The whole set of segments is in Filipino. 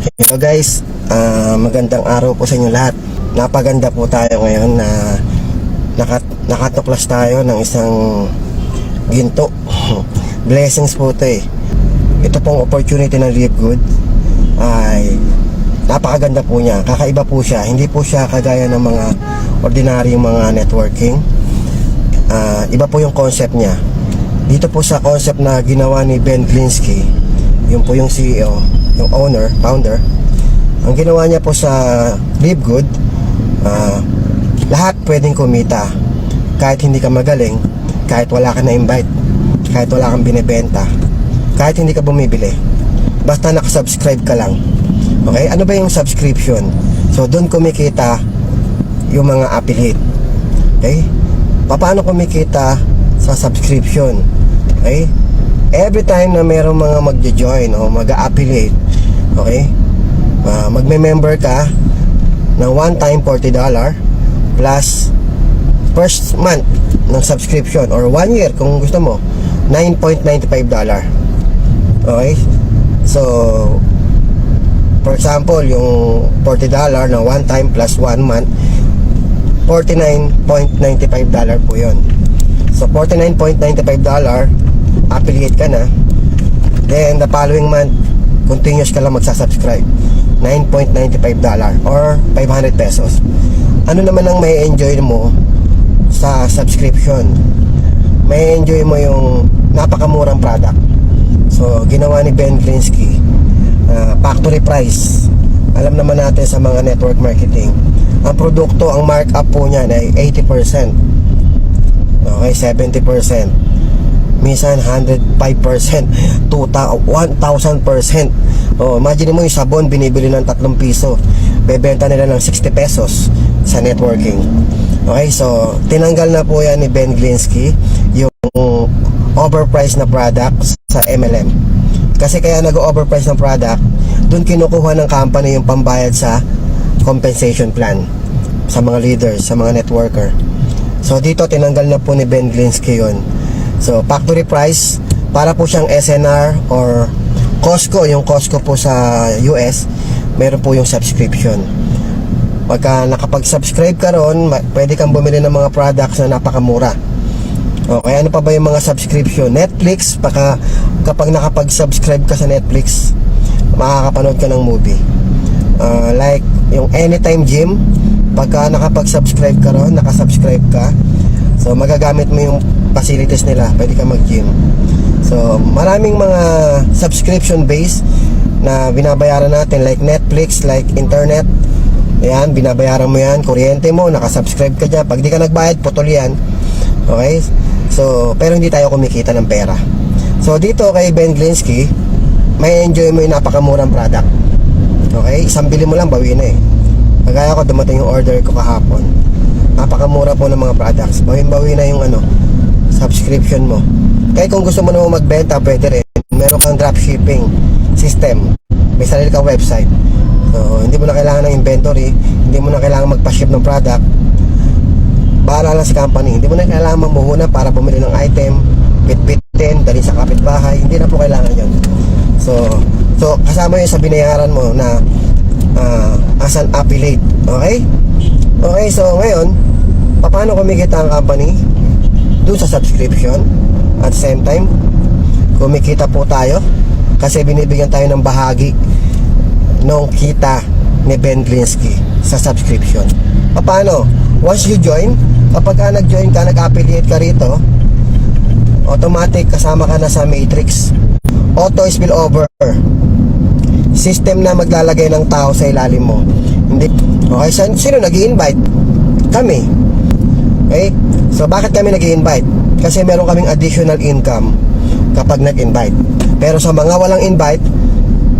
Hello guys, magandang araw po sa inyo lahat. Napaganda po tayo ngayon na nakatuklas tayo ng isang ginto. Blessings po ito eh. Ito pong opportunity ng Live Good ay napakaganda po niya. Kakaiba po siya. Hindi po siya kagaya ng mga ordinaryong mga networking. Iba po yung concept niya. Dito po sa concept na ginawa ni Ben Glinsky, yun po yung CEO, yung owner, founder. Ang ginawa niya po sa Live Good, lahat pwedeng kumita. Kahit hindi ka magaling, kahit wala ka na-invite, kahit wala kang binibenta, kahit hindi ka bumibili, basta nakasubscribe ka lang. Okay? Ano ba yung subscription? So doon kumikita yung mga affiliate. Okay? Paano kumikita sa subscription? Okay? Every time na mayroong mga magjo-join o mag-affiliate, okay? Magme-member ka ng one time $40 plus first month ng subscription or 1 year kung gusto mo $9.95. Okay? So for example, yung $40 na one time plus 1 month, $49.95 po yun. So $49.95, affiliate ka na. Then the following month, continuous ka lang magsasubscribe, $9.95 or 500 pesos. Ano naman ang may enjoy mo sa subscription? May enjoy mo yung napakamurang product. So ginawa ni Ben Glinsky, factory price. Alam naman natin sa mga network marketing, ang produkto, ang markup po niyan ay 80%. Okay, 70%. Minsan 105%, 1000%. Oh, imagine mo yung sabon binibili ng 3 piso, bebenta nila ng 60 pesos sa networking. Okay, so tinanggal na po yan ni Ben Glinsky yung overpriced na products sa MLM. Kasi kaya nag-overprice ng product, doon kinukuha ng company yung pambayad sa compensation plan sa mga leaders, sa mga networker. So dito tinanggal na po ni Ben Glinsky yun. So factory price, para po siyang SNR or Costco. Yung Costco po sa US, meron po yung subscription. Pagka nakapag-subscribe ka ron, pwede kang bumili ng mga products na napakamura. Okay, ano pa ba yung mga subscription? Netflix, kapag nakapag-subscribe ka sa Netflix, makakapanood ka ng movie. Like yung Anytime Gym, pagka nakapag-subscribe ka ron, nakasubscribe ka, so magagamit mo yung facilities nila, pwede ka mag-gym. So maraming mga subscription base na binabayaran natin, like Netflix, like internet. Ayan, binabayaran mo yan, kuryente mo, nakasubscribe ka dyan. Pag di ka nagbayad, putol yan. Okay? So, pero hindi tayo kumikita ng pera. So dito kay Ben Glinsky, may enjoy mo yung napakamurang product. Okay? Isang bili mo lang, bawi na eh. Kagaya ko, dumating yung order ko kahapon. Napakamura po ng mga products. Bawin-bawi na yung subscription mo. Kaya kung gusto mo naman magbenta, pwede rin. Meron kang dropshipping system. May sarili kang website. So, hindi mo na kailangan ng inventory. Hindi mo na kailangan magpa-ship ng product. Bahala lang sa company. Hindi mo na kailangan mamuhunan para bumili ng item, bit-bitin, dali sa kapitbahay. Hindi na po kailangan yun. So kasama yun sa binayaran mo na as an affiliate. Okay? Okay, so ngayon, paano kumikita ang company? Doon sa subscription. At the same time, kumikita po tayo kasi binibigyan tayo ng bahagi ng kita ni Ben Glinsky sa subscription. Paano? Once you join, kapag nag-join ka, nag-affiliate ka rito, automatic kasama ka na sa matrix. Auto spillover system na maglalagay ng tao sa ilalim mo. Hindi. Okay, sino nag-i-invite? Kami. Okay? So bakit kami nag-i-invite? Kasi meron kaming additional income kapag nag-invite. Pero sa mga walang invite,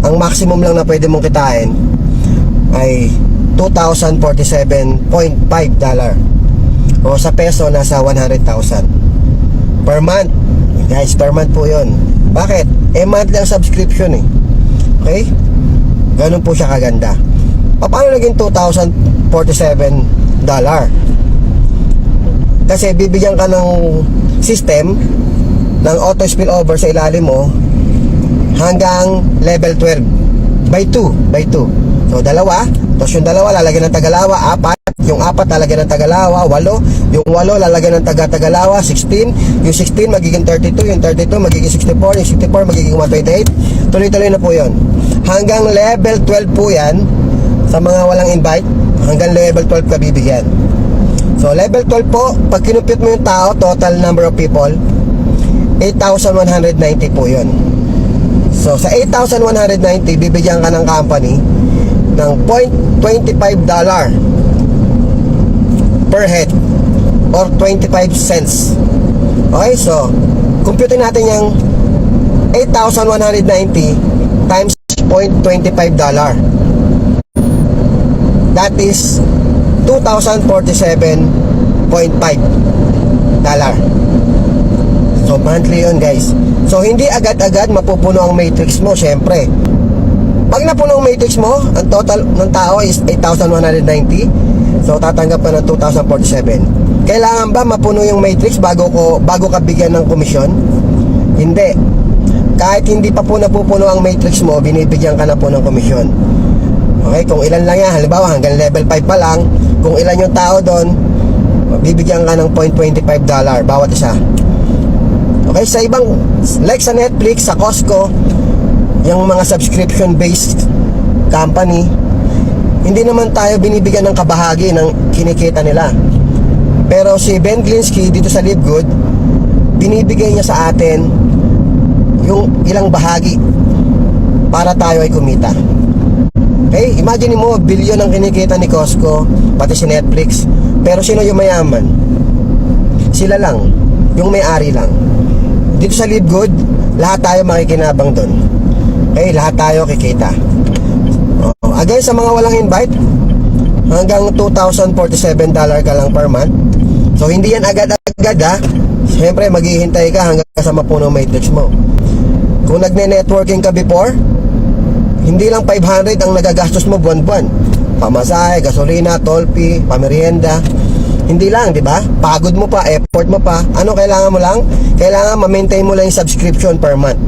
ang maximum lang na pwede mong kitain ay $2,047.5. O sa peso, nasa 100,000 per month. Guys, per month po yun. Bakit? Monthly ang subscription eh. Okay? Ganun po siya kaganda. Paano naging $2,047? Kasi bibigyan ka ng system ng auto spillover sa ilalim mo hanggang level 12. by 2. So dalawa, tapos yung dalawa lalagyan ng tagalawa, 4, yung 4 lalagyan ng tagalawa, 8, yung 8 lalagyan ng tagalawa, 16, yung 16 magiging 32, yung 32 magiging 64, yung 64 magiging 128. Tuloy-tuloy na po yon. Hanggang level 12 po yan. Sa mga walang invite, hanggang level 12 ka bibigyan. So level 12 po, pag kinumpute mo yung tao, total number of people, 8,190 po yun. So sa 8,190, bibigyan ka ng company ng $0.25 per head or 25 cents. Okay, so compute natin yung 8,190 times $0.25. That is $2,047.5. So monthly yun, guys. So hindi agad-agad mapupuno ang matrix mo, syempre. Pag napuno ang matrix mo, ang total ng tao is 8,190. So tatanggap ka ng 2,047. Kailangan ba mapuno yung matrix bago ka bigyan ng komisyon? Hindi. Kahit hindi pa po napupuno ang matrix mo, binibigyan ka na po ng komisyon. Okay, kung ilan lang yan, halimbawa hanggang level 5 pa lang, kung ilan yung tao doon, bibigyan ka ng $0.25 bawat isa. Okay, sa ibang, like sa Netflix, sa Costco, yung mga subscription-based company, hindi naman tayo binibigyan ng kabahagi ng kinikita nila. Pero si Ben Glinsky dito sa Live Good, binibigay niya sa atin yung ilang bahagi para tayo ay kumita. Okay, imagine mo, bilyon ang kinikita ni Costco, pati si Netflix. Pero sino yung mayaman? Sila lang, yung may-ari lang. Dito sa Live Good, lahat tayo makikinabang doon. Okay, lahat tayo kikita. Again, sa mga walang invite, hanggang $2,047 ka lang per month. So hindi yan agad-agad ha. Siyempre maghihintay ka hanggang sa mapuno matrix mo. Kung nagne-networking ka before, hindi lang 500 ang nagagastos mo buwan-buwan. Pamasahe, gasolina, toll fee, pamerienda. Hindi lang, di ba? Pagod mo pa, effort mo pa. Ano kailangan mo lang? Kailangan ma-maintain mo lang yung subscription per month.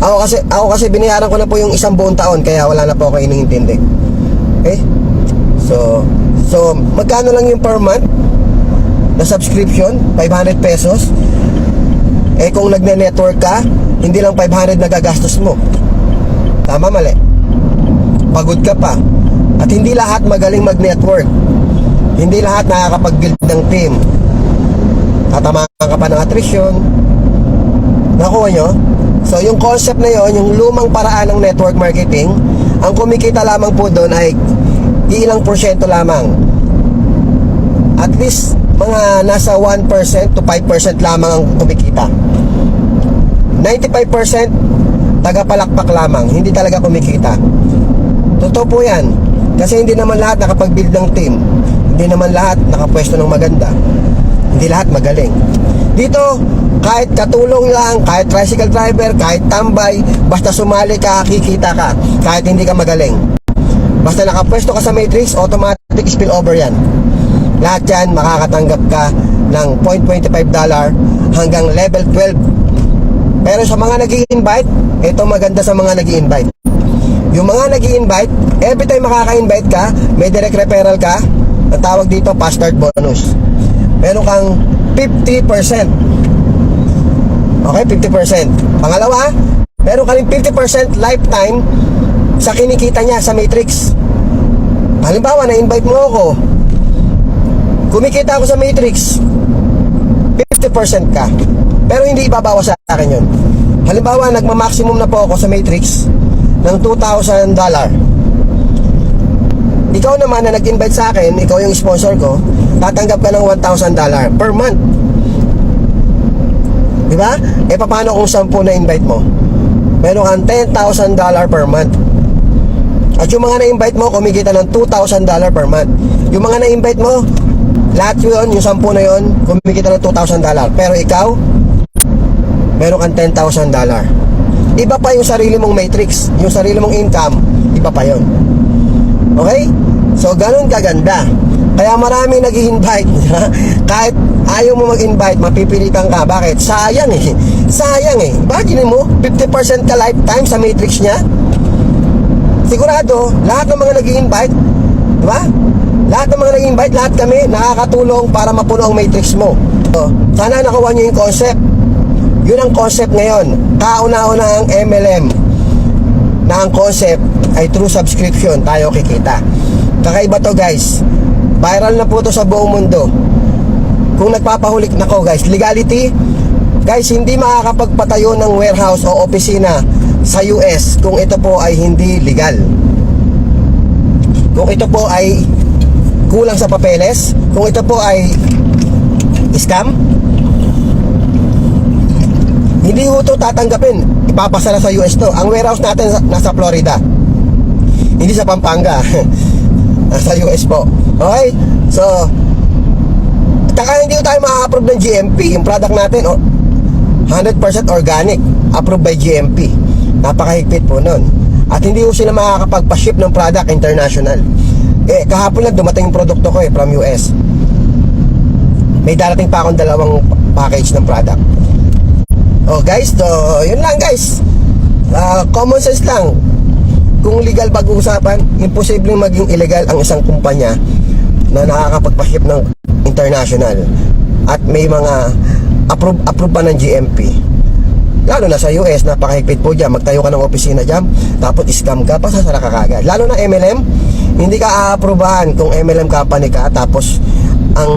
Ako kasi binayaran ko na po yung 1 buong taon, kaya wala na po ako iniintindi. Okay? So magkano lang yung per month na subscription? 500 pesos. Eh kung nagne-network ka, hindi lang 500 nagagastos mo. Tama, mali? Pagod ka pa. At hindi lahat magaling mag-network. Hindi lahat nakakapag-build ng team. Tatamaan ka pa ng attrition. Nakuha nyo? So yung concept na yon, yung lumang paraan ng network marketing, ang kumikita lamang po doon ay ilang porsyento lamang. At least mga nasa 1% to 5% lamang ang kumikita. 95% tagapalakpak lamang, hindi talaga kumikita. Totoo po yan. Kasi hindi naman lahat nakapag-build ng team. Hindi naman lahat nakapwesto ng maganda. Hindi lahat magaling. Dito, kahit katulong lang, kahit tricycle driver, kahit tambay, basta sumali ka, kikita ka. Kahit hindi ka magaling. Basta nakapwesto ka sa matrix, automatic spillover yan. Lahat yan, makakatanggap ka ng $0.25 hanggang level 12. Pero sa mga nag-i-invite, ito maganda sa mga nag-i-invite. Yung mga nag-i-invite, every time makaka-invite ka, may direct referral ka, ang tawag dito, fast start bonus. Meron kang 50%. Okay, 50%. Pangalawa, meron ka rin 50% lifetime sa kinikita niya sa matrix. Halimbawa, na-invite mo ako, kumikita ako sa matrix, 50% ka. Pero hindi ibabawas sa akin yun. Halimbawa, nagma-maximum na po ako sa matrix ng $2,000. Ikaw naman na nag-invite sa akin, ikaw yung sponsor ko, tatanggap ka ng $1,000 per month. Diba? E paano kung 10 na invite mo? Meron kang $10,000 per month. At yung mga na-invite mo, kumikita ng $2,000 per month. Yung mga na-invite mo, lahat yun, yung 10 na yun, kumikita ng $2,000. Pero ikaw, meron kang $10,000. Iba pa yung sarili mong matrix, yung sarili mong income, iba pa yun. Okay? So, ganun kaganda. Kaya marami nag-i-invite. Kahit ayaw mo mag-invite, mapipilitan ka. Bakit? Sayang eh. Sayang eh. Imagine mo, 50% ka lifetime sa matrix niya. sigurado, lahat ng mga nag-i-invite, di ba? Lahat ng mga nag-i-invite, lahat kami nakakatulong para mapuno ang matrix mo. So, sana nakuha nyo yung concept. Yun ang concept ngayon. Kauna-una ang MLM na ang concept ay through subscription tayo kikita. Kakaiba to guys. Viral na po to sa buong mundo. Kung nagpapahulik na ko guys, legality, guys, hindi makakapagpatayo ng warehouse o opisina sa US kung ito po ay hindi legal. Kung ito po ay kulang sa papeles, kung ito po ay scam, hindi ho ito tatanggapin. Ipapasara sa US to. Ang warehouse natin nasa Florida, hindi sa Pampanga. Nasa US po. Okay? So, taka hindi tayo ma-approve ng GMP. Yung product natin, 100% organic, approved by GMP. Napakahigpit po nun. At hindi ko sila makakapagpa-ship ng product international. Kahapon lang dumating yung produkto ko from US. May darating pa akong 2 package ng product. Guys, so yun lang guys. Common sense lang. Kung legal pag-uusapan, imposibleng maging illegal ang isang kumpanya na nakakapagpa-ship ng international at may mga approve pa ng GMP. Lalo na sa US, napakahigpit po dyan. Magtayo ka ng opisina dyan, tapos scam ka, pasasara ka kagad. Lalo na MLM, hindi ka a-approvehan kung MLM company ka, tapos ang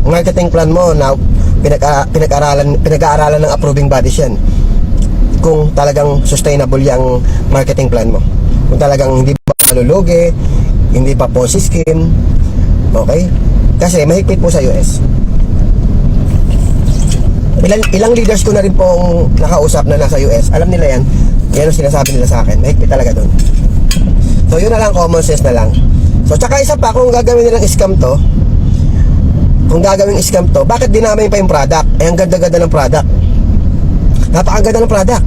marketing plan mo na pinag-aaralan ng approving bodies yan. Kung talagang sustainable yung marketing plan mo, kung talagang hindi pa malulugi, hindi pa Ponzi scheme. Okay? Kasi mahigpit po sa US. Ilang leaders ko na rin pong nakausap na nasa US. Alam nila yan. Yan ang sinasabi nila sa akin. Mahigpit talaga doon. So yun na lang, common sense na lang. So tsaka isa pa, kung gagawin nilang scam to, bakit dinamay pa yung product? Ang ganda-ganda ng product. Napakaganda ng product.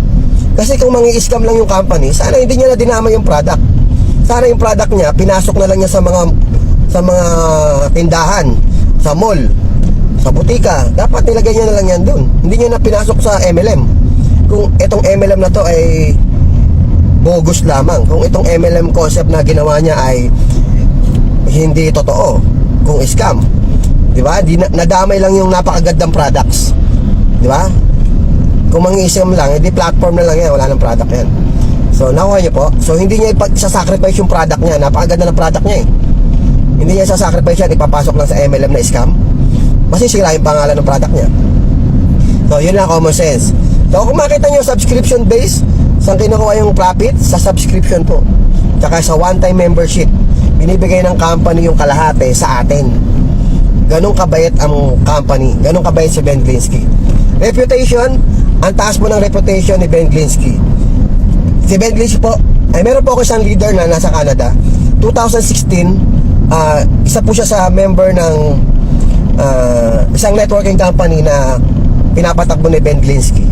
Kasi kung mangi-scam lang yung company, sana hindi niya na dinamay yung product. Sana yung product niya, pinasok na lang niya sa mga tindahan, sa mall, sa butika. Dapat nilagay niya na lang yan dun. Hindi niya na pinasok sa MLM. Kung itong MLM na to ay bogus lamang, kung itong MLM concept na ginawa niya ay hindi totoo, kung scam, di ba? Nadamay lang yung napakagandang products, di ba? Kung mangi-scam lang, hindi platform na lang yan, wala nang product yan. So nakuha niyo po. So hindi niya sasacrifice yung product niya. Napakaganda ng product niya eh. Hindi niya sasacrifice yan, ipapasok lang sa MLM na scam. Masisira yung pangalan ng product niya. So yun lang, common sense. So kung makita niyo subscription base, saan kinukuha yung profit? Sa subscription po. Tsaka sa one-time membership. Binibigay ng company yung kalahati sa atin. Ganong kabait ang company. Ganong kabait si Ben Glinsky. Reputation, ang taas po ng reputation ni Ben Glinsky. Si Ben Glinsky po, ay meron po ako isang leader na nasa Canada. 2016, isa po siya sa member ng isang networking company na pinapatakbo ni Ben Glinsky.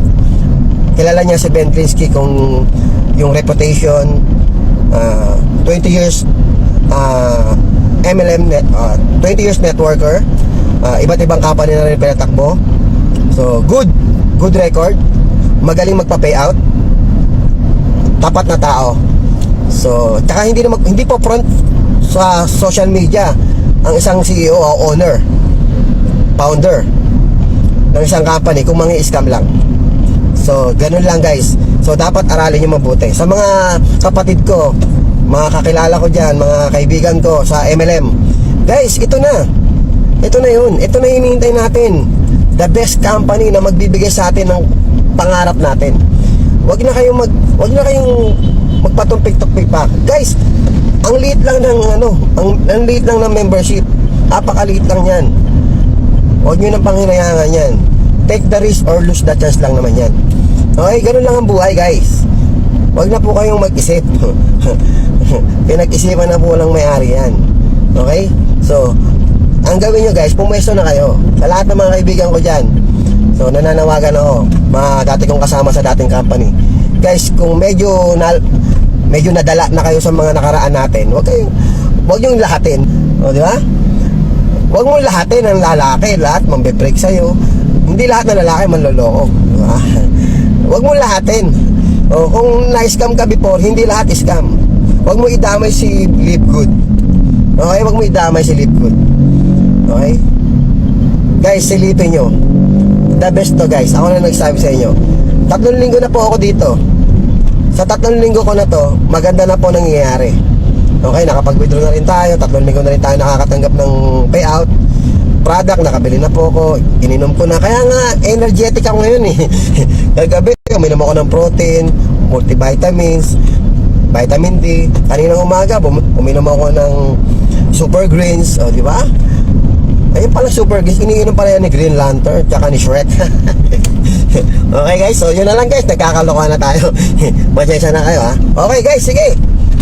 Kilala niya si Ben Glinsky kung yung reputation, 20 years MLM 20 years networker, iba't ibang company na rin pinatakbo. So good record, magaling magpa-payout, tapat na tao. So tsaka hindi po front sa social media ang isang CEO o owner, founder ng isang company kung mangi-scam lang. So ganun lang guys. So dapat aralin nyo mabuti. Sa mga kapatid ko, mga kakilala ko dyan, mga kaibigan ko sa MLM, guys, ito na yun. Ito na hinihintay natin. The best company na magbibigay sa atin ng pangarap natin. Wag na kayong magpatumpik-tumpik pa. Guys, ang liit lang ng ang liit lang ng membership. Apakaliit lang yan. Huwag nyo nang panghinayangan yan. Take the risk or lose the chance lang naman yan. Okay, ganun lang ang buhay guys. Huwag na po kayong mag-isip. Pinag-isipan na po lang may-ari yan. Okay? So, ang gawin nyo guys, pumwesto na kayo. Sa lahat ng mga kaibigan ko dyan. So, nananawagan ako. Mga dati kong kasama sa dating company. Guys, kung medyo nadala na kayo sa mga nakaraan natin, huwag nyo lahatin. O, di ba? Huwag mo lahatin ang lalaki. Lahat mambe-break sa'yo. Hindi lahat ng lalaki manloloko. Diba? Huwag mo lahatin. O, kung na-scam ka before, hindi lahat scam. wag mo idamay si Live Good. Okay, wag mo idamay si Live Good. Okay? Guys, silipin nyo. The best to guys. Ako na nagsabi sa inyo. 3 linggo na po ako dito. Sa 3 linggo ko na to, maganda na po nangyayari. Okay, nakapag-withdraw na rin tayo. 3 linggo na rin tayo nakakatanggap ng payout. Product, nakabili na po ako. Ininom ko na. Kaya nga, energetic ako ngayon eh. Kagabi, uminom ako ng protein, multivitamins, vitamin D. Kaninang umaga, uminom ako ng super greens. O, di ba? Ayun pala super greens. Iniinom pala yan ni Green Lantern, tsaka ni Shrek. Okay guys, so yun na lang guys. Nagkakalokohan na tayo. Pasensya na kayo ha. Okay guys, sige.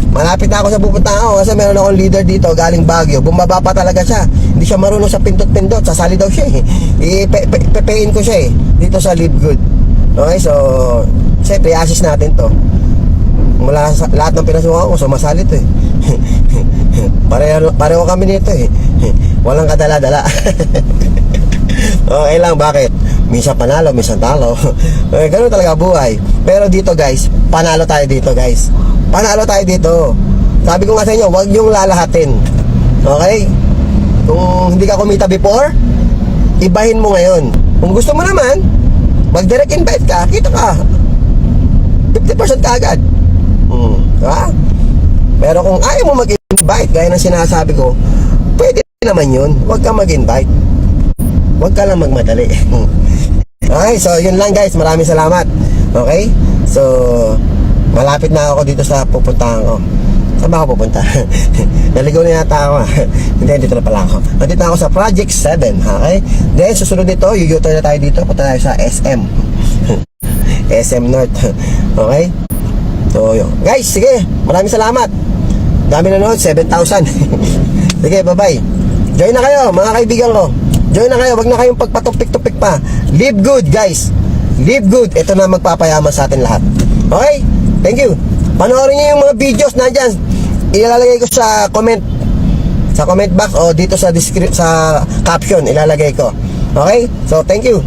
Malapit na ako sa pupuntahan ko kasi meron akong leader dito galing Baguio. Bumaba pa talaga siya. Hindi siya marunong sa pindot-pindot. Sasali daw siya eh. Ipepein ko siya eh. Dito sa Live Good. Okay, so siyempre i-assist natin to. Mula sa lahat ng pinasukan ko, sumasali to eh. Pareho kami nito eh. Walang kadala-dala. Okay lang, bakit? Minsan panalo, minsan talo. Okay, ganun talaga buhay. Pero dito guys, panalo tayo dito guys. Panalo tayo dito. Sabi ko nga sa inyo, huwag niyong lalahatin. Okay? Kung hindi ka kumita before, ibahin mo ngayon. Kung gusto mo naman, mag-direct invite ka, kita ka. 50% ka agad. Diba? Pero kung ayaw mo mag-invite, gaya ng sinasabi ko, pwede naman yun. Huwag ka mag-invite. Huwag ka lang magmadali. Okay, so yun lang guys. Maraming salamat. Okay? So, malapit na ako dito sa pupuntahan ko. Saan ba ako pupunta? Naligaw na yata ako. Hindi, dito na pala ako. Nandito na ako sa Project 7. Okay? Then, susunod dito, u-turn na tayo dito. Punta tayo sa SM. SM North. Okay? So, yun. Guys, sige. Maraming salamat. Dami na noon, 7,000. Sige, bye-bye. Join na kayo, mga kaibigan ko. Join na kayo, wag na kayong pagpatumpik-tumpik pa. Live good, guys. Live good. Ito na magpapayaman sa atin lahat. Okay? Thank you. Panoorin niyo yung mga videos nandyan. Ilalagay ko sa comment box o dito sa caption ilalagay ko. Okay? So, thank you.